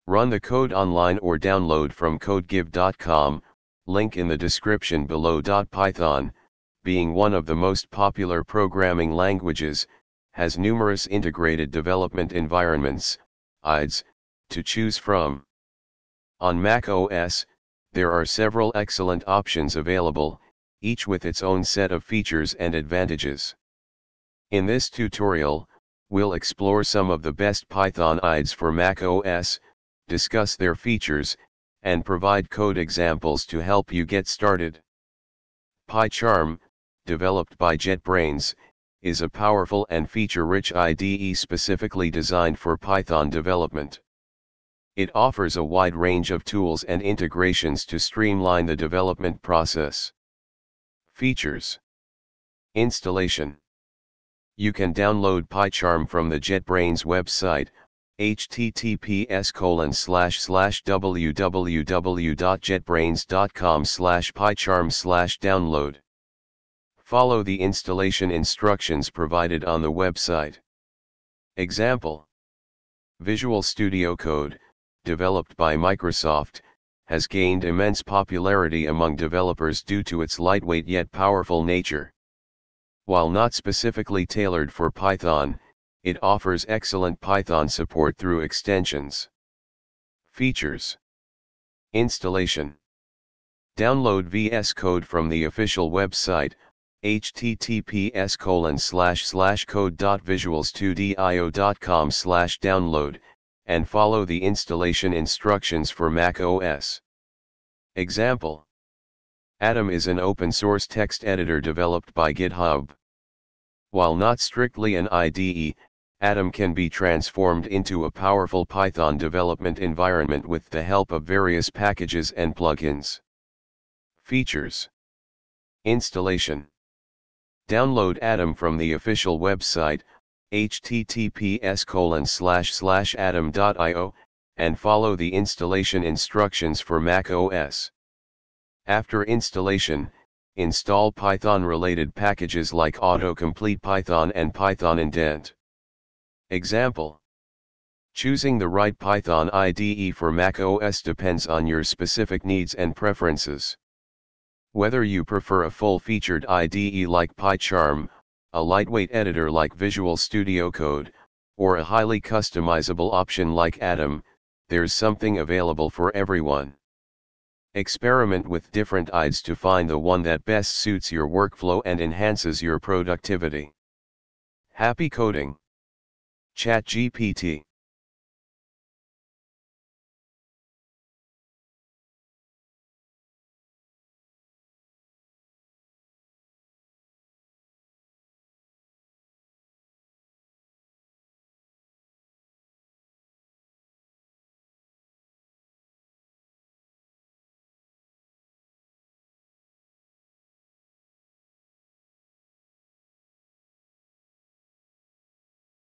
Run the code online or download from codegive.com, link in the description below. Python, being one of the most popular programming languages, has numerous integrated development environments, ides, to choose from. On Mac OS, there are several excellent options available, each with its own set of features and advantages. In this tutorial, we'll explore some of the best Python ides for Mac OS, discuss their features, and provide code examples to help you get started. Pycharm, developed by JetBrains, is a powerful and feature-rich IDE specifically designed for Python development. It offers a wide range of tools and integrations to streamline the development process. Features. Installation. You can download pycharm from the JetBrains website, https://www.jetbrains.com/pycharm/download. Follow the installation instructions provided on the website. Example. Visual Studio Code, developed by Microsoft, has gained immense popularity among developers due to its lightweight yet powerful nature. While not specifically tailored for Python, it offers excellent Python support through extensions. Features. Installation. Download VS Code from the official website, https://code.visuals2dio.com/download, and follow the installation instructions for Mac OS. Example. Atom is an open-source text editor developed by GitHub. While not strictly an IDE, Atom can be transformed into a powerful Python development environment with the help of various packages and plugins. Features. Installation. Download Atom from the official website, https://atom.io, and follow the installation instructions for Mac OS. After installation, install Python-related packages like autocomplete Python and Python indent. Example. Choosing the right Python IDE for Mac OS depends on your specific needs and preferences. Whether you prefer a full-featured IDE like pycharm, a lightweight editor like Visual Studio Code, or a highly customizable option like Atom, there's something available for everyone. Experiment with different IDEs to find the one that best suits your workflow and enhances your productivity. Happy coding! ChatGPT